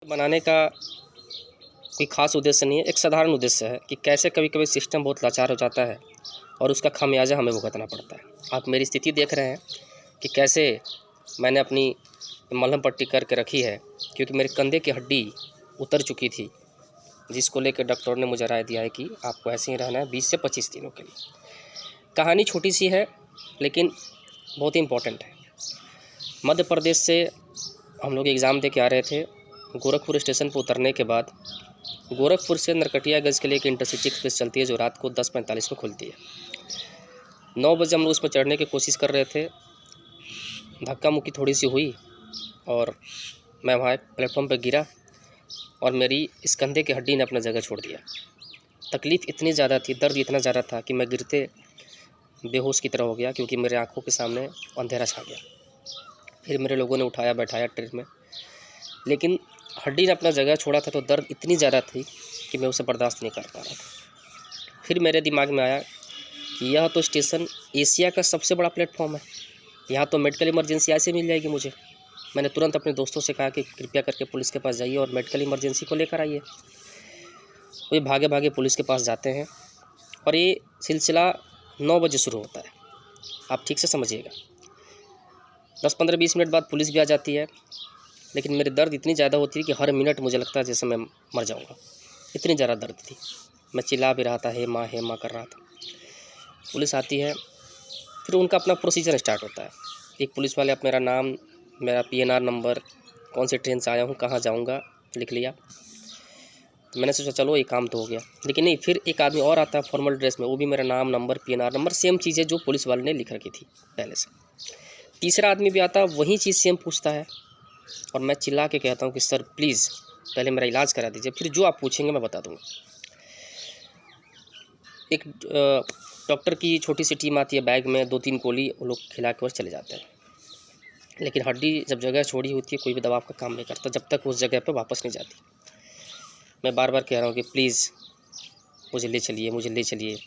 बनाने का कोई ख़ास उद्देश्य नहीं है, एक साधारण उद्देश्य है कि कैसे कभी कभी सिस्टम बहुत लाचार हो जाता है और उसका खामियाजा हमें भुगतना पड़ता है। आप मेरी स्थिति देख रहे हैं कि कैसे मैंने अपनी मलहम पट्टी करके रखी है, क्योंकि मेरे कंधे की हड्डी उतर चुकी थी, जिसको लेकर डॉक्टर ने मुझे राय दिया है कि आपको ऐसे ही रहना है 20 से 25 दिनों के लिए। कहानी छोटी सी है लेकिन बहुत ही इम्पोर्टेंट है। मध्य प्रदेश से हम लोग एग्ज़ाम दे के आ रहे थे। गोरखपुर स्टेशन पर उतरने के बाद गोरखपुर से नरकटियागंज के लिए एक इंटरसिटी एक्सप्रेस चलती है जो रात को 10:45 में खुलती है। 9 बजे हम लोग उस पर चढ़ने की कोशिश कर रहे थे। धक्का मुक्की थोड़ी सी हुई और मैं वहाँ प्लेटफॉर्म पर गिरा और मेरी इस कंधे की हड्डी ने अपना जगह छोड़ दिया। तकलीफ़ इतनी ज़्यादा थी, दर्द इतना ज़्यादा था कि मैं गिरते बेहोश की तरह हो गया, क्योंकि मेरे आँखों के सामने अंधेरा छा गया। फिर मेरे लोगों ने उठाया बैठाया ट्रेन में, लेकिन हड्डी ने अपना जगह छोड़ा था तो दर्द इतनी ज़्यादा थी कि मैं उसे बर्दाश्त नहीं कर पा रहा था। फिर मेरे दिमाग में आया कि यह तो स्टेशन एशिया का सबसे बड़ा प्लेटफॉर्म है, यहाँ तो मेडिकल इमरजेंसी ऐसे मिल जाएगी मुझे। मैंने तुरंत अपने दोस्तों से कहा कि कृपया करके पुलिस के पास जाइए और मेडिकल इमरजेंसी को लेकर आइए। वे भागे भागे पुलिस के पास जाते हैं और ये सिलसिला 9 बजे शुरू होता है। आप ठीक से समझिएगा। 10-15-20 मिनट बाद पुलिस भी आ जाती है, लेकिन मेरी दर्द इतनी ज़्यादा होती है कि हर मिनट मुझे लगता है जैसे मैं मर जाऊँगा, इतनी ज़्यादा दर्द थी। मैं चिल्ला भी रहा था, हे माँ कर रहा था। पुलिस आती है, फिर उनका अपना प्रोसीजर स्टार्ट होता है। एक पुलिस वाले आप मेरा नाम, मेरा PNR नंबर, कौन से ट्रेन से आया हूँ, कहाँ जाऊँगा, लिख लिया। तो मैंने सोचा चलो ये काम तो हो गया, लेकिन नहीं, फिर एक आदमी और आता है फॉर्मल ड्रेस में, वो भी मेरा नाम नंबर PNR नंबर सेम चीज़ें जो पुलिस वाले ने लिख रखी थी पहले से। तीसरा आदमी भी आता है, वही चीज़ सेम पूछता है और मैं चिल्ला के कहता हूँ कि सर प्लीज़ पहले मेरा इलाज करा दीजिए, फिर जो आप पूछेंगे मैं बता दूँगा। एक डॉक्टर की छोटी सी टीम आती है, बैग में 2-3 गोली वो लोग खिला के और चले जाते हैं। लेकिन हड्डी जब जगह छोड़ी होती है, कोई भी दवा आपका काम नहीं करता जब तक उस जगह पर वापस नहीं जाती। मैं बार बार कह रहा हूँ कि प्लीज़ मुझे ले चलिए, मुझे ले चलिए।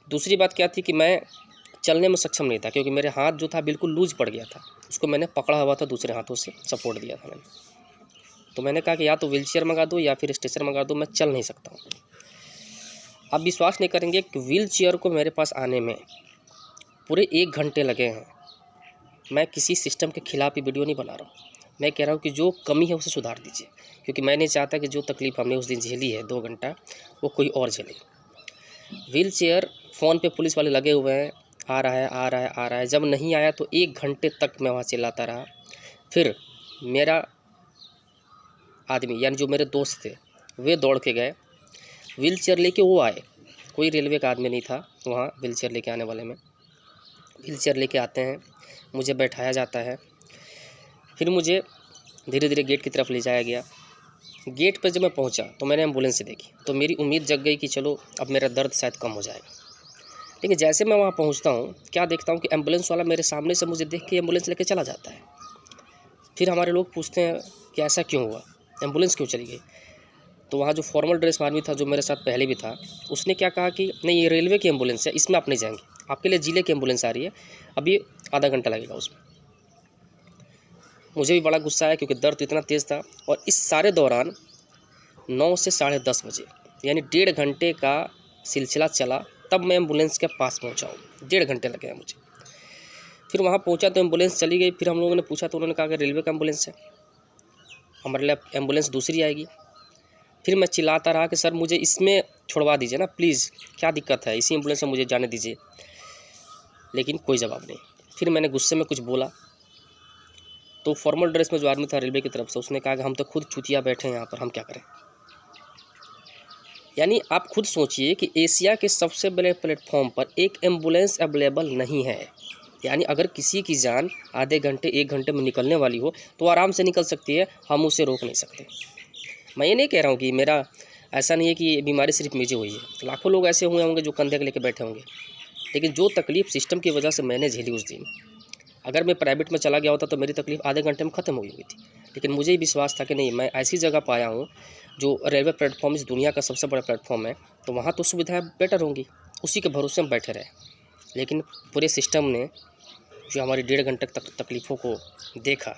दूसरी बात क्या थी कि मैं चलने में सक्षम नहीं था, क्योंकि मेरे हाथ जो था बिल्कुल लूज पड़ गया था, उसको मैंने पकड़ा हुआ था, दूसरे हाथों से सपोर्ट दिया था मैंने। तो मैंने कहा कि या तो व्हीलचेयर मंगा दो या फिर स्ट्रेचर मंगा दो, मैं चल नहीं सकता हूँ। आप विश्वास नहीं करेंगे कि व्हीलचेयर को मेरे पास आने में पूरे 1 घंटे लगे हैं। मैं किसी सिस्टम के खिलाफ ही वीडियो नहीं बना रहा हूँ, मैं कह रहा हूँ कि जो कमी है उसे सुधार दीजिए, क्योंकि मैं नहीं चाहता कि जो तकलीफ़ हमने उस दिन झेली है 2 घंटा, वो कोई और झेले। व्हीलचेयर फ़ोन पे पुलिस वाले लगे हुए हैं, आ रहा है आ रहा है आ रहा है। जब नहीं आया तो 1 घंटे तक मैं वहाँ चिल्लाता रहा। फिर मेरा आदमी यानी जो मेरे दोस्त थे वे दौड़ के गए, व्हीलचेयर लेके वो आए। कोई रेलवे का आदमी नहीं था वहाँ व्हीलचेयर लेके आने वाले में। व्हीलचेयर लेके आते हैं, मुझे बैठाया जाता है, फिर मुझे धीरे धीरे गेट की तरफ ले जाया गया। गेट पर जब मैं पहुँचा तो मैंने एम्बुलेंस देखी, तो मेरी उम्मीद जग गई कि चलो अब मेरा दर्द शायद कम हो जाएगा। लेकिन जैसे मैं वहाँ पहुँचता हूँ, क्या देखता हूँ कि एम्बुलेंस वाला मेरे सामने से मुझे देख के एम्बुलेंस लेके चला जाता है। फिर हमारे लोग पूछते हैं कि ऐसा क्यों हुआ, एम्बुलेंस क्यों चली गई? तो वहाँ जो फॉर्मल ड्रेस में आदमी था, जो मेरे साथ पहले भी था, उसने क्या कहा कि नहीं, ये रेलवे की एम्बुलेंस है, इसमें आप नहीं जाएंगे, आपके लिए जिले की एम्बुलेंस आ रही है, अभी आधा घंटा लगेगा उसमें। मुझे भी बड़ा गुस्सा आया, क्योंकि दर्द इतना तेज़ था। और इस सारे दौरान 9 से 10:30 बजे यानी 1.5 घंटे का सिलसिला चला, तब मैं एम्बुलेंस के पास पहुंचा हूँ। 1.5 घंटे लगे हैं मुझे। फिर वहाँ पहुंचा तो एम्बुलेंस चली गई। फिर हम लोगों ने पूछा तो उन्होंने कहा कि रेलवे का एम्बुलेंस है, हमारे लिए एम्बुलेंस दूसरी आएगी। फिर मैं चिल्लाता रहा कि सर मुझे इसमें छुड़वा दीजिए ना प्लीज़, क्या दिक्कत है, इसी एम्बुलेंस में मुझे जाने दीजिए। लेकिन कोई जवाब नहीं। फिर मैंने गुस्से में कुछ बोला तो फॉर्मल ड्रेस में जो आदमी था रेलवे की तरफ से, उसने कहा कि हम तो खुद चूतिया बैठे हैं यहाँ पर, हम क्या करें। यानी आप खुद सोचिए कि एशिया के सबसे बड़े प्लेटफॉर्म पर एक एम्बुलेंस अवेलेबल नहीं है। यानी अगर किसी की जान आधे घंटे 1 घंटे में निकलने वाली हो तो आराम से निकल सकती है, हम उसे रोक नहीं सकते। मैं ये नहीं कह रहा हूँ कि मेरा ऐसा नहीं है कि ये बीमारी सिर्फ मुझे हुई है, लाखों लोग ऐसे हुए होंगे जो कंधे के लेके बैठे होंगे। लेकिन जो तकलीफ़ सिस्टम की वजह से मैंने झेली उस दिन, अगर मैं प्राइवेट में चला गया होता तो मेरी तकलीफ़ आधे घंटे में ख़त्म हो गई थी। लेकिन मुझे ही विश्वास था कि नहीं, मैं ऐसी जगह पाया हूँ जो रेलवे प्लेटफॉर्म इस दुनिया का सबसे बड़ा प्लेटफॉर्म है, तो वहाँ तो सुविधाएं बेटर होंगी, उसी के भरोसे हम बैठे रहे। लेकिन पूरे सिस्टम ने जो हमारी 1.5 घंटे तक तकलीफ़ों को देखा,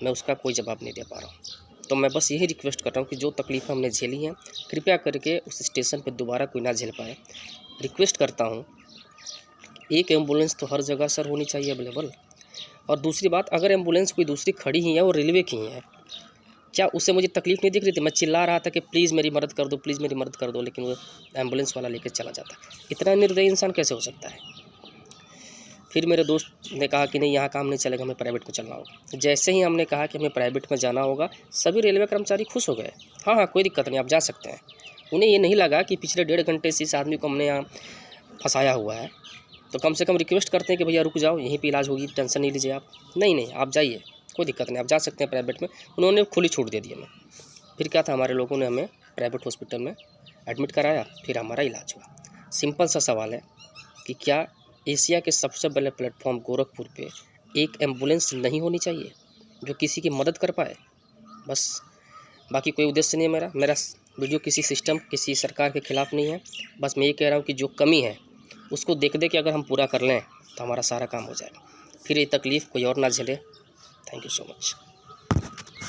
मैं उसका कोई जवाब नहीं दे पा रहा हूँ। तो मैं बस यही रिक्वेस्ट कर रहा हूँ कि जो तकलीफ़ें हमने झेली हैं, कृपया करके उस स्टेशन पर दोबारा कोई ना झेल पाए। रिक्वेस्ट करता हूँ, एक एम्बुलेंस तो हर जगह सर होनी चाहिए अवेलेबल। और दूसरी बात, अगर एम्बुलेंस कोई दूसरी खड़ी ही है और रेलवे की ही है, क्या उससे मुझे तकलीफ़ नहीं दिख रही थी? मैं चिल्ला रहा था कि प्लीज़ मेरी मदद कर दो, प्लीज़ मेरी मदद कर दो, लेकिन वो एम्बुलेंस वाला लेकर चला जाता। इतना निर्दयी इंसान कैसे हो सकता है? फिर मेरे दोस्त ने कहा कि नहीं, यहाँ काम नहीं चलेगा, हमें प्राइवेट में चलना होगा। जैसे ही हमने कहा कि हमें प्राइवेट में जाना होगा, सभी रेलवे कर्मचारी खुश हो गए। हाँ हाँ, कोई दिक्कत नहीं, आप जा सकते हैं। उन्हें ये नहीं लगा कि पिछले 1.5 घंटे से इस आदमी को हमने यहाँ फंसाया हुआ है। तो कम से कम रिक्वेस्ट करते हैं कि भैया रुक जाओ, यहीं पे इलाज होगी, टेंशन नहीं लीजिए आप। नहीं, आप जाइए, कोई दिक्कत नहीं, आप जा सकते हैं प्राइवेट में। उन्होंने खुली छूट दे दी हमें। फिर क्या था, हमारे लोगों ने हमें प्राइवेट हॉस्पिटल में एडमिट कराया, फिर हमारा इलाज हुआ। सिंपल सा सवाल है कि क्या एशिया के सबसे बड़े प्लेटफॉर्म गोरखपुर पे एक एम्बुलेंस नहीं होनी चाहिए जो किसी की मदद कर पाए? बस, बाकी कोई उद्देश्य नहीं है मेरा वीडियो किसी सिस्टम, किसी सरकार के खिलाफ़ नहीं है। बस मैं ये कह रहा हूँ कि जो कमी है उसको देख के अगर हम पूरा कर लें तो हमारा सारा काम हो जाएगा। फिर ये तकलीफ़ कोई और ना झेले। Thank you so much.